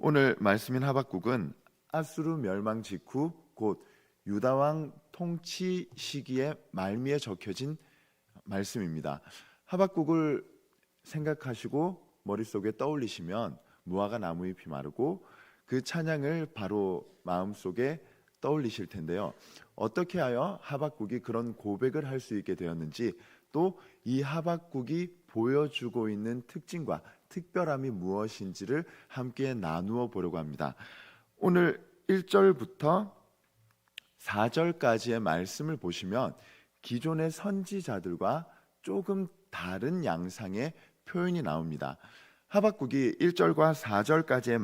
오늘 말씀인 하박국은 아수르 멸망 직후 곧 유다 왕 통치 시기의 말미에 적혀진 말씀입니다. 하박국을 생각하시고 머릿속에 떠올리시면 무화과 나무잎이 마르고 그 찬양을 바로 마음속에 떠올리실 텐데요. 어떻게 하여 하박국이 그런 고백을 할 수 있게 되었는지, 또 이 하박국이 보여주고 있는 특징과 특별함이 무엇인지를 함께 나누어 보려고 합니다. 오늘 1절부터 4절까지의 말씀을 보시면 기존의 선지자들과 조금 다른 양상의 표현이 나옵니다. 하박국이 1절과 4절까지의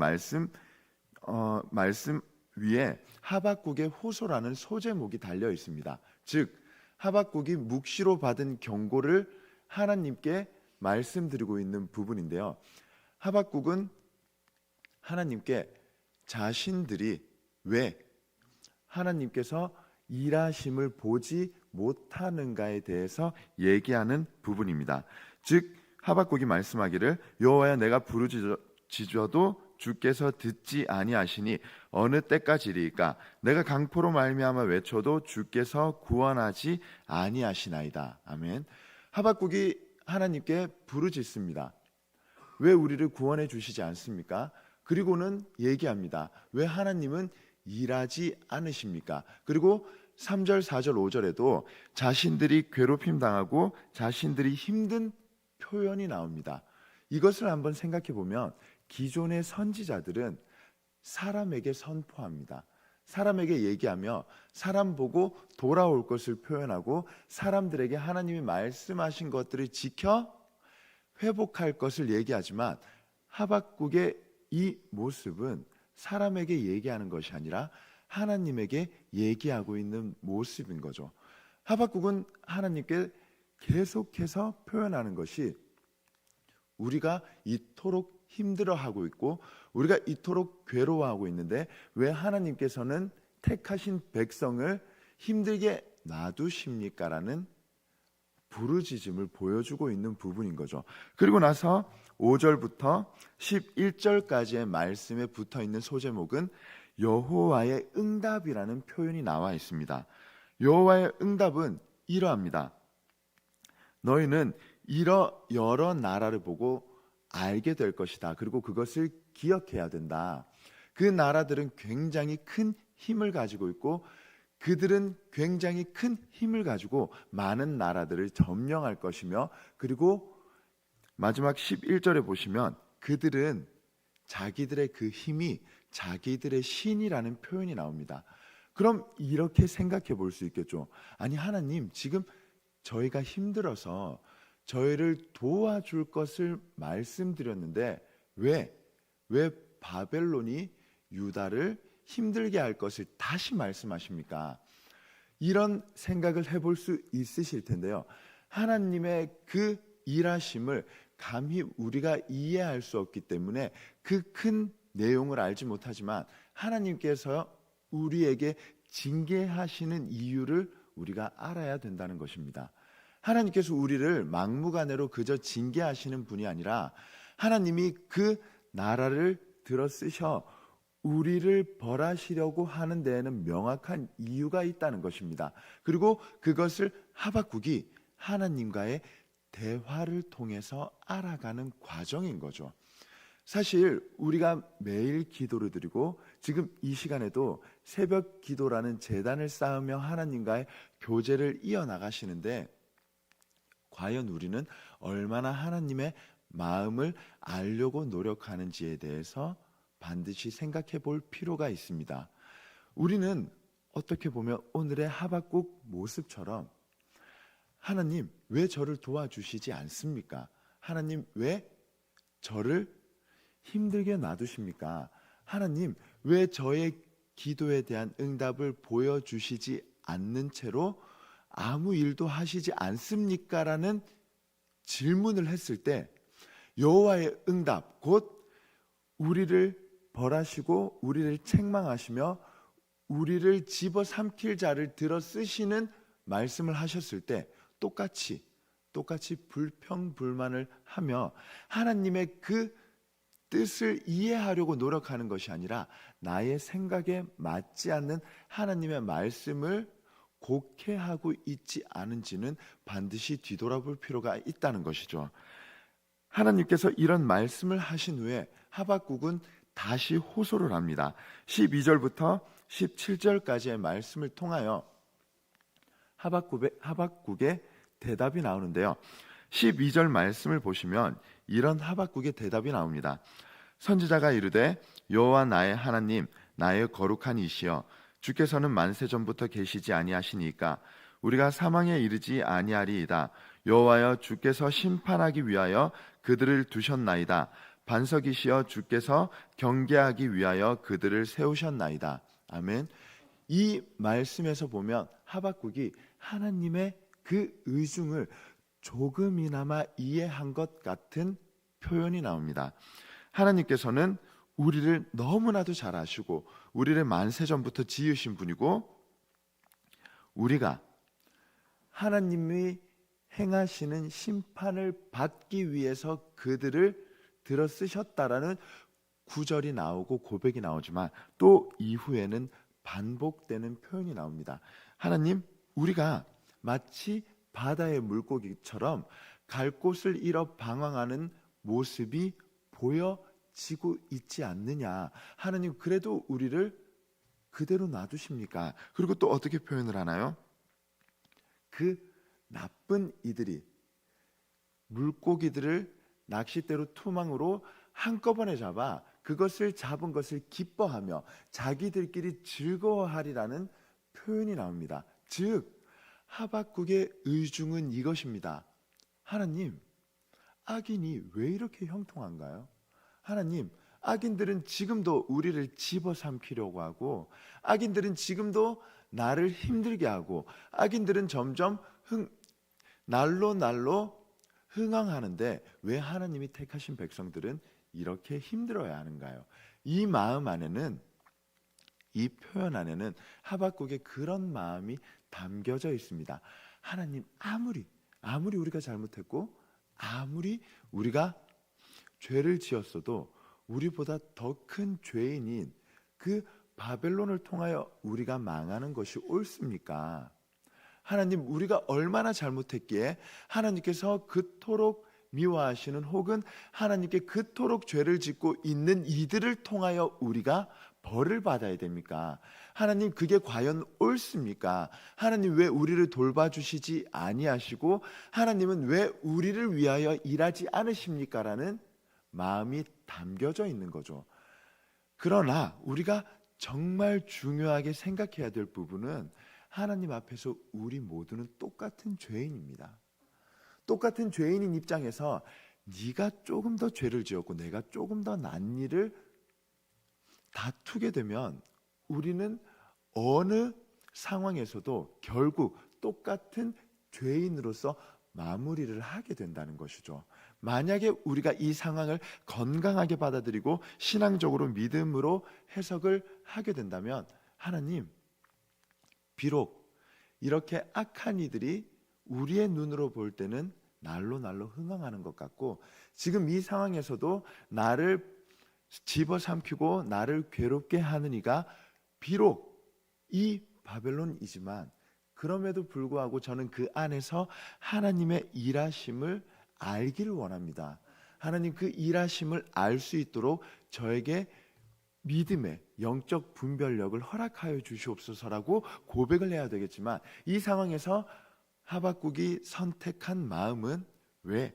말씀 위에 하박국의 호소라는 소제목이 달려 있습니다. 즉 하박국이 묵시로 받은 경고를 하나님께 말씀드리고 있는 부분인데요. 하박국은 하나님께 자신들이 왜 하나님께서 일하심을 보지 못하는가에 대해서 얘기하는 부분입니다. 즉 하박국이 말씀하기를 여호와여 내가 부르짖어도 주께서 듣지 아니하시니 어느 때까지리이까 내가 강포로 말미암아 외쳐도 주께서 구원하지 아니하시나이다. 아멘. 하박국이 하나님께 부르짖습니다. 왜 우리를 구원해 주시지 않습니까? 그리고는 얘기합니다. 왜 하나님은 일하지 않으십니까? 그리고 3절, 4절, 5절에도 자신들이 괴롭힘 당하고 자신들이 힘든 표현이 나옵니다. 이것을 한번 생각해 보면 기존의 선지자들은 사람에게 선포합니다. 사람에게 얘기하며 사람 보고 돌아올 것을 표현하고 사람들에게 하나님이 말씀하신 것들을 지켜 회복할 것을 얘기하지만 하박국의 이 모습은 사람에게 얘기하는 것이 아니라 하나님에게 얘기하고 있는 모습인 거죠. 하박국은 하나님께 계속해서 표현하는 것이 우리가 이토록 힘들어하고 있고 우리가 이토록 괴로워하고 있는데 왜 하나님께서는 택하신 백성을 힘들게 놔두십니까? 라는 부르짖음을 보여주고 있는 부분인 거죠. 그리고 나서 5절부터 11절까지의 말씀에 붙어있는 소제목은 여호와의 응답이라는 표현이 나와 있습니다. 여호와의 응답은 이러합니다. 너희는 여러 나라를 보고 알게 될 것이다. 그리고 그것을 기억해야 된다. 그 나라들은 굉장히 큰 힘을 가지고 있고 그들은 굉장히 큰 힘을 가지고 많은 나라들을 점령할 것이며, 그리고 마지막 11절에 보시면 그들은 자기들의 그 힘이 자기들의 신이라는 표현이 나옵니다. 그럼 이렇게 생각해 볼 수 있겠죠. 아니 하나님, 지금 저희가 힘들어서 저희를 도와줄 것을 말씀드렸는데 왜 바벨론이 유다를 힘들게 할 것을 다시 말씀하십니까? 이런 생각을 해볼 수 있으실 텐데요. 하나님의 그 일하심을 감히 우리가 이해할 수 없기 때문에 그 큰 내용을 알지 못하지만 하나님께서 우리에게 징계하시는 이유를 우리가 알아야 된다는 것입니다. 하나님께서 우리를 막무가내로 그저 징계하시는 분이 아니라 하나님이 그 나라를 들어 쓰셔 우리를 벌하시려고 하는 데에는 명확한 이유가 있다는 것입니다. 그리고 그것을 하박국이 하나님과의 대화를 통해서 알아가는 과정인 거죠. 사실 우리가 매일 기도를 드리고 지금 이 시간에도 새벽 기도라는 제단을 쌓으며 하나님과의 교제를 이어나가시는데 과연 우리는 얼마나 하나님의 마음을 알려고 노력하는지에 대해서 반드시 생각해 볼 필요가 있습니다. 우리는 어떻게 보면 오늘의 하박국 모습처럼 하나님 왜 저를 도와주시지 않습니까? 하나님 왜 저를 힘들게 놔두십니까? 하나님 왜 저의 기도에 대한 응답을 보여주시지 않는 채로 아무 일도 하시지 않습니까? 라는 질문을 했을 때 여호와의 응답, 곧 우리를 벌하시고 우리를 책망하시며 우리를 집어삼킬 자를 들어 쓰시는 말씀을 하셨을 때 똑같이 불평불만을 하며 하나님의 그 뜻을 이해하려고 노력하는 것이 아니라 나의 생각에 맞지 않는 하나님의 말씀을 곡해하고 있지 않은지는 반드시 뒤돌아볼 필요가 있다는 것이죠. 하나님께서 이런 말씀을 하신 후에 하박국은 다시 호소를 합니다. 12절부터 17절까지의 말씀을 통하여 하박국의 대답이 나오는데요. 12절 말씀을 보시면 이런 하박국의 대답이 나옵니다. 선지자가 이르되 여호와 나의 하나님 나의 거룩한 이시여 주께서는 만세 전부터 계시지 아니하시니까 우리가 사망에 이르지 아니하리이다. 여호와여 주께서 심판하기 위하여 그들을 두셨나이다. 반석이시여 주께서 경계하기 위하여 그들을 세우셨나이다. 아멘. 이 말씀에서 보면 하박국이 하나님의 그 의중을 조금이나마 이해한 것 같은 표현이 나옵니다. 하나님께서는 우리를 너무나도 잘 아시고 우리를 만세전부터 지으신 분이고 우리가 하나님이 행하시는 심판을 받기 위해서 그들을 들어 쓰셨다라는 구절이 나오고 고백이 나오지만 또 이후에는 반복되는 표현이 나옵니다. 하나님, 우리가 마치 바다의 물고기처럼 갈 곳을 잃어 방황하는 모습이 보여지고 있지 않느냐. 하나님, 그래도 우리를 그대로 놔두십니까? 그리고 또 어떻게 표현을 하나요? 그 나쁜 이들이 물고기들을 낚싯대로 투망으로 한꺼번에 잡아 그것을 잡은 것을 기뻐하며 자기들끼리 즐거워하리라는 표현이 나옵니다. 즉 하박국의 의중은 이것입니다. 하나님, 악인이 왜 이렇게 형통한가요? 하나님, 악인들은 지금도 우리를 집어삼키려고 하고 악인들은 지금도 나를 힘들게 하고 악인들은 점점 날로 흥황하는데 왜 하나님이 택하신 백성들은 이렇게 힘들어야 하는가요? 이 마음 안에는, 이 표현 안에는 하박국의 그런 마음이 담겨져 있습니다. 하나님, 아무리 우리가 잘못했고 아무리 우리가 죄를 지었어도 우리보다 더 큰 죄인인 그 바벨론을 통하여 우리가 망하는 것이 옳습니까? 하나님, 우리가 얼마나 잘못했기에 하나님께서 그토록 미워하시는 혹은 하나님께 그토록 죄를 짓고 있는 이들을 통하여 우리가 벌을 받아야 됩니까? 하나님, 그게 과연 옳습니까? 하나님, 왜 우리를 돌봐주시지 아니하시고 하나님은 왜 우리를 위하여 일하지 않으십니까? 라는 마음이 담겨져 있는 거죠. 그러나 우리가 정말 중요하게 생각해야 될 부분은 하나님 앞에서 우리 모두는 똑같은 죄인입니다. 똑같은 죄인인 입장에서 네가 조금 더 죄를 지었고 내가 조금 더 난 일을 다투게 되면 우리는 어느 상황에서도 결국 똑같은 죄인으로서 마무리를 하게 된다는 것이죠. 만약에 우리가 이 상황을 건강하게 받아들이고 신앙적으로 믿음으로 해석을 하게 된다면 하나님, 비록 이렇게 악한 이들이 우리의 눈으로 볼 때는 날로 흥황하는 것 같고 지금 이 상황에서도 나를 집어삼키고 나를 괴롭게 하는 이가 비록 이 바벨론이지만 그럼에도 불구하고 저는 그 안에서 하나님의 일하심을 알기를 원합니다. 하나님, 그 일하심을 알 수 있도록 저에게 믿음의 영적 분별력을 허락하여 주시옵소서라고 고백을 해야 되겠지만 이 상황에서 하박국이 선택한 마음은 왜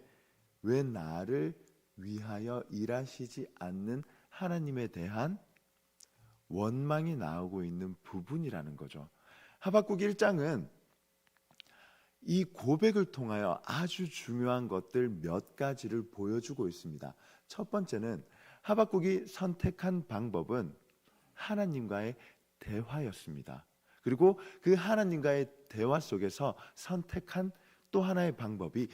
나를 위하여 일하시지 않는 하나님에 대한 원망이 나오고 있는 부분이라는 거죠. 하박국 1장은 이 고백을 통하여 아주 중요한 것들 몇 가지를 보여주고 있습니다. 첫 번째는 하박국이 선택한 방법은 하나님과의 대화였습니다. 그리고 그 하나님과의 대화 속에서 선택한 또 하나의 방법이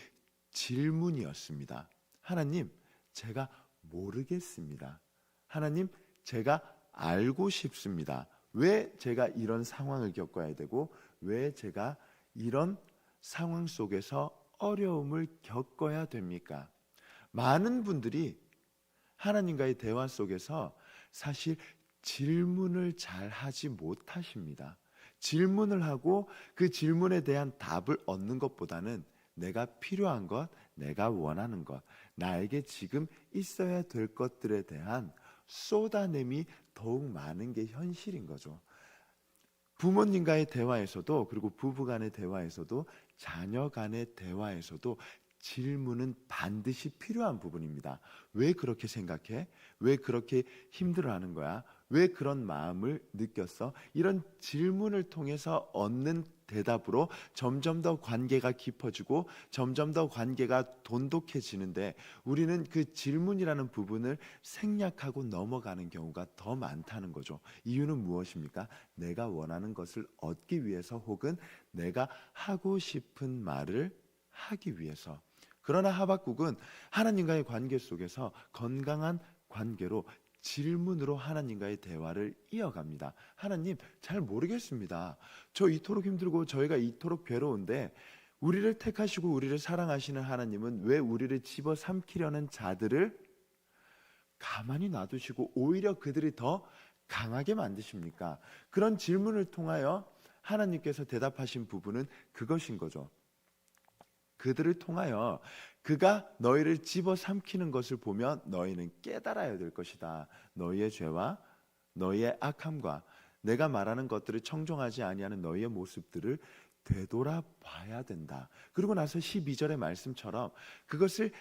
질문이었습니다. 하나님, 제가 모르겠습니다. 하나님, 제가 알고 싶습니다. 왜 제가 이런 상황을 겪어야 되고 왜 제가 이런 상황 속에서 어려움을 겪어야 됩니까? 많은 분들이 하나님과의 대화 속에서 사실 질문을 잘 하지 못하십니다. 질문을 하고 그 질문에 대한 답을 얻는 것보다는 내가 필요한 것, 내가 원하는 것, 나에게 지금 있어야 될 것들에 대한 쏟아냄이 더욱 많은 게 현실인 거죠. 부모님과의 대화에서도, 그리고 부부 간의 대화에서도, 자녀 간의 대화에서도 질문은 반드시 필요한 부분입니다. 왜 그렇게 생각해? 왜 그렇게 힘들어하는 거야? 왜 그런 마음을 느꼈어? 이런 질문을 통해서 얻는 대답으로 점점 더 관계가 깊어지고 점점 더 관계가 돈독해지는데, 우리는 그 질문이라는 부분을 생략하고 넘어가는 경우가 더 많다는 거죠. 이유는 무엇입니까? 내가 원하는 것을 얻기 위해서, 혹은 내가 하고 싶은 말을 하기 위해서. 그러나 하박국은 하나님과의 관계 속에서 건강한 관계로 질문으로 하나님과의 대화를 이어갑니다. 하나님, 잘 모르겠습니다. 저 이토록 힘들고 저희가 이토록 괴로운데 우리를 택하시고 우리를 사랑하시는 하나님은 왜 우리를 집어삼키려는 자들을 가만히 놔두시고 오히려 그들이 더 강하게 만드십니까? 그런 질문을 통하여 하나님께서 대답하신 부분은 그것인 거죠. 그들을 통하여 그가 너희를 집어삼키는 것을 보며 너희는 깨달아야 될 것이다. 너희의 죄와 너희의 악함과 내가 말하는 것들을 청종하지 아니하는 너희의 모습들을 되돌아봐야 된다. 그리고 나서 12절의 말씀처럼 그것을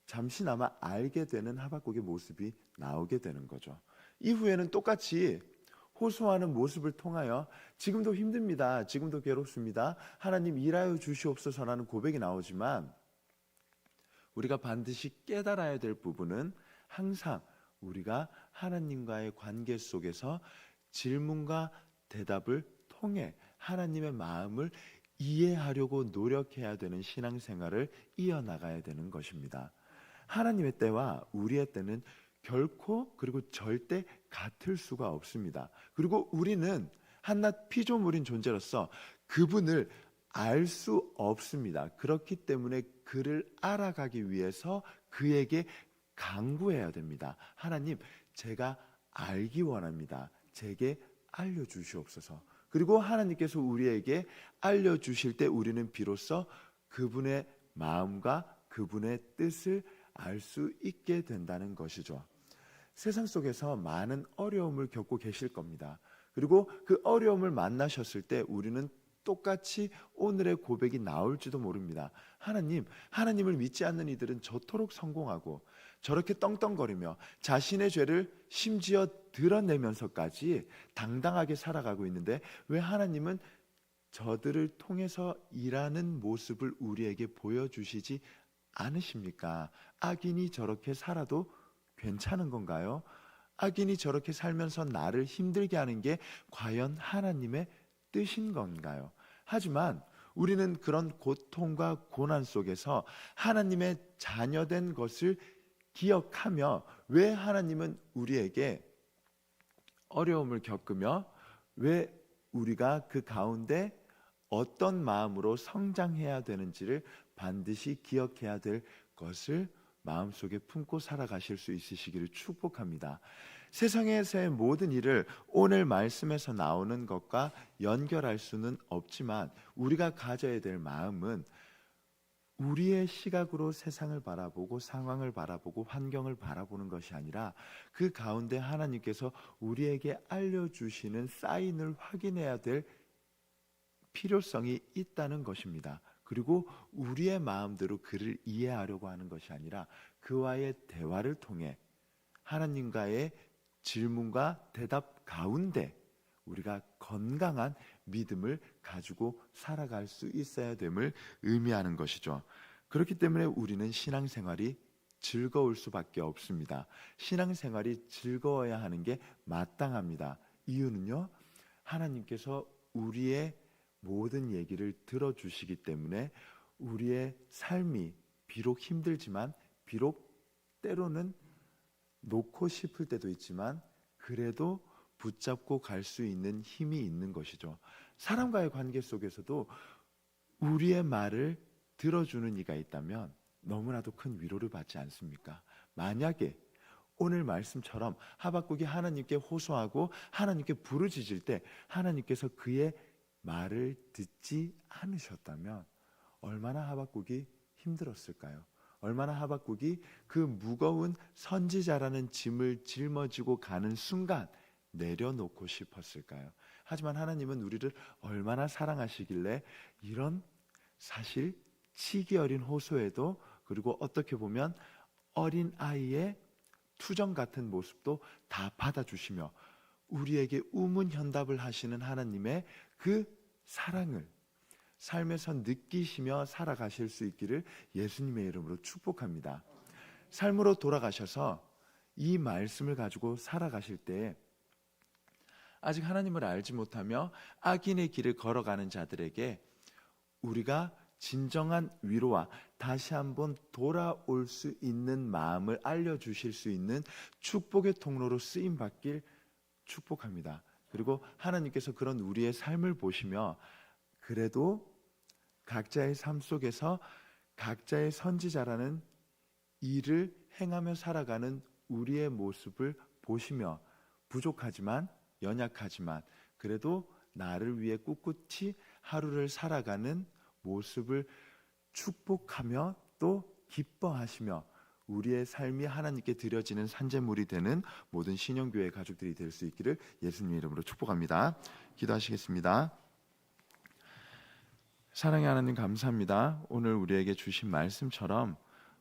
잠시나마 알게 되는 하박국의 모습이 나오게 되는 거죠. 이후에는 똑같이 호소하는 모습을 통하여 지금도 힘듭니다. 지금도 괴롭습니다. 하나님 일하여 주시옵소서라는 고백이 나오지만, 우리가 반드시 깨달아야 될 부분은 항상 우리가 하나님과의 관계 속에서 질문과 대답을 통해 하나님의 마음을 이해하려고 노력해야 되는 신앙생활을 이어나가야 되는 것입니다. 하나님의 때와 우리의 때는 결코, 그리고 절대 같을 수가 없습니다. 그리고 우리는 한낱 피조물인 존재로서 그분을 알 수 없습니다. 그렇기 때문에 그를 알아가기 위해서 그에게 간구해야 됩니다. 하나님, 제가 알기 원합니다. 제게 알려주시옵소서. 그리고 하나님께서 우리에게 알려주실 때 우리는 비로소 그분의 마음과 그분의 뜻을 알 수 있게 된다는 것이죠. 세상 속에서 많은 어려움을 겪고 계실 겁니다. 그리고 그 어려움을 만나셨을 때 우리는 똑같이 오늘의 고백이 나올지도 모릅니다. 하나님을 믿지 않는 이들은 저토록 성공하고 저렇게 떵떵거리며 자신의 죄를 심지어 드러내면서까지 당당하게 살아가고 있는데 왜 하나님은 저들을 통해서 일하는 모습을 우리에게 보여주시지 않으십니까? 악인이 저렇게 살아도 괜찮은 건가요? 악인이 저렇게 살면서 나를 힘들게 하는 게 과연 하나님의 뜻인 건가요? 하지만 우리는 그런 고통과 고난 속에서 하나님의 자녀된 것을 기억하며, 왜 하나님은 우리에게 어려움을 겪으며 왜 우리가 그 가운데 어떤 마음으로 성장해야 되는지를 반드시 기억해야 될 것을 마음속에 품고 살아가실 수 있으시기를 축복합니다. 세상에서의 모든 일을 오늘 말씀에서 나오는 것과 연결할 수는 없지만 우리가 가져야 될 마음은 우리의 시각으로 세상을 바라보고 상황을 바라보고 환경을 바라보는 것이 아니라 그 가운데 하나님께서 우리에게 알려주시는 사인을 확인해야 될 필요성이 있다는 것입니다. 그리고 우리의 마음대로 그를 이해하려고 하는 것이 아니라 그와의 대화를 통해 하나님과의 질문과 대답 가운데 우리가 건강한 믿음을 가지고 살아갈 수 있어야 됨을 의미하는 것이죠. 그렇기 때문에 우리는 신앙생활이 즐거울 수밖에 없습니다. 신앙생활이 즐거워야 하는 게 마땅합니다. 이유는요, 하나님께서 우리의 모든 얘기를 들어주시기 때문에 우리의 삶이 비록 힘들지만, 비록 때로는 놓고 싶을 때도 있지만 그래도 붙잡고 갈 수 있는 힘이 있는 것이죠. 사람과의 관계 속에서도 우리의 말을 들어주는 이가 있다면 너무나도 큰 위로를 받지 않습니까? 만약에 오늘 말씀처럼 하박국이 하나님께 호소하고 하나님께 부르짖을 때 하나님께서 그의 말을 듣지 않으셨다면 얼마나 하박국이 힘들었을까요? 얼마나 하박국이 그 무거운 선지자라는 짐을 짊어지고 가는 순간 내려놓고 싶었을까요? 하지만 하나님은 우리를 얼마나 사랑하시길래 이런 사실 치기 어린 호소에도, 그리고 어떻게 보면 어린 아이의 투정 같은 모습도 다 받아주시며 우리에게 우문현답을 하시는 하나님의 그 사랑을 삶에서 느끼시며 살아가실 수 있기를 예수님의 이름으로 축복합니다. 삶으로 돌아가셔서 이 말씀을 가지고 살아가실 때 아직 하나님을 알지 못하며 악인의 길을 걸어가는 자들에게 우리가 진정한 위로와 다시 한번 돌아올 수 있는 마음을 알려주실 수 있는 축복의 통로로 쓰임받길 축복합니다. 그리고 하나님께서 그런 우리의 삶을 보시며 그래도 각자의 삶 속에서 각자의 선지자라는 일을 행하며 살아가는 우리의 모습을 보시며 부족하지만 연약하지만 그래도 나를 위해 꿋꿋이 하루를 살아가는 모습을 축복하며 또 기뻐하시며 우리의 삶이 하나님께 드려지는 산제물이 되는 모든 신영교회 가족들이 될 수 있기를 예수님의 이름으로 축복합니다. 기도하시겠습니다. 사랑의 하나님, 감사합니다. 오늘 우리에게 주신 말씀처럼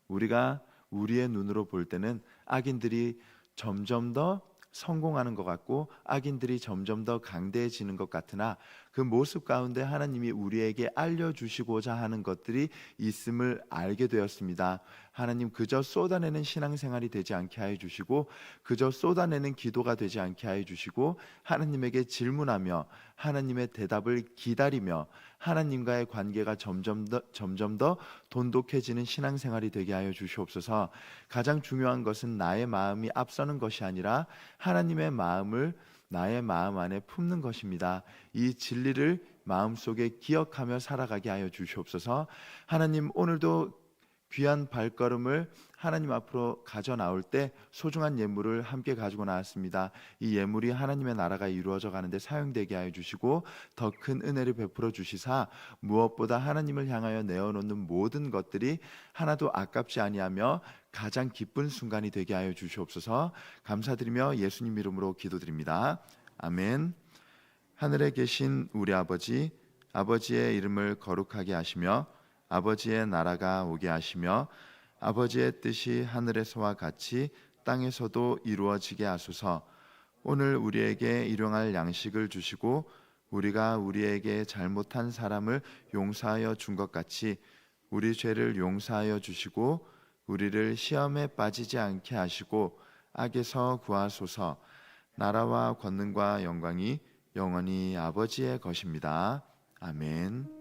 우리가 우리의 눈으로 볼 때는 악인들이 점점 더 성공하는 것 같고 악인들이 점점 더 강대해지는 것 같으나 그 모습 가운데 하나님이 우리에게 알려주시고자 하는 것들이 있음을 알게 되었습니다. 하나님, 그저 쏟아내는 신앙생활이 되지 않게 하여 주시고 그저 쏟아내는 기도가 되지 않게 하여 주시고 하나님에게 질문하며 하나님의 대답을 기다리며 하나님과의 관계가 점점 더 돈독해지는 신앙생활이 되게 하여 주시옵소서. 가장 중요한 것은 나의 마음이 앞서는 것이 아니라 하나님의 마음을 나의 마음 안에 품는 것입니다. 이 진리를 마음속에 기억하며 살아가게 하여 주시옵소서. 하나님, 오늘도 귀한 발걸음을 하나님 앞으로 가져 나올 때 소중한 예물을 함께 가지고 나왔습니다. 이 예물이 하나님의 나라가 이루어져 가는데 사용되게 하여 주시고 더 큰 은혜를 베풀어 주시사 무엇보다 하나님을 향하여 내어놓는 모든 것들이 하나도 아깝지 아니하며 가장 기쁜 순간이 되게 하여 주시옵소서. 감사드리며 예수님 이름으로 기도드립니다. 아멘. 하늘에 계신 우리 아버지, 아버지의 이름을 거룩하게 하시며 아버지의 나라가 오게 하시며 아버지의 뜻이 하늘에서와 같이 땅에서도 이루어지게 하소서. 오늘 우리에게 일용할 양식을 주시고 우리가 우리에게 잘못한 사람을 용서하여 준 것 같이 우리 죄를 용서하여 주시고 우리를 시험에 빠지지 않게 하시고 악에서 구하소서. 나라와 권능과 영광이 영원히 아버지의 것입니다. 아멘.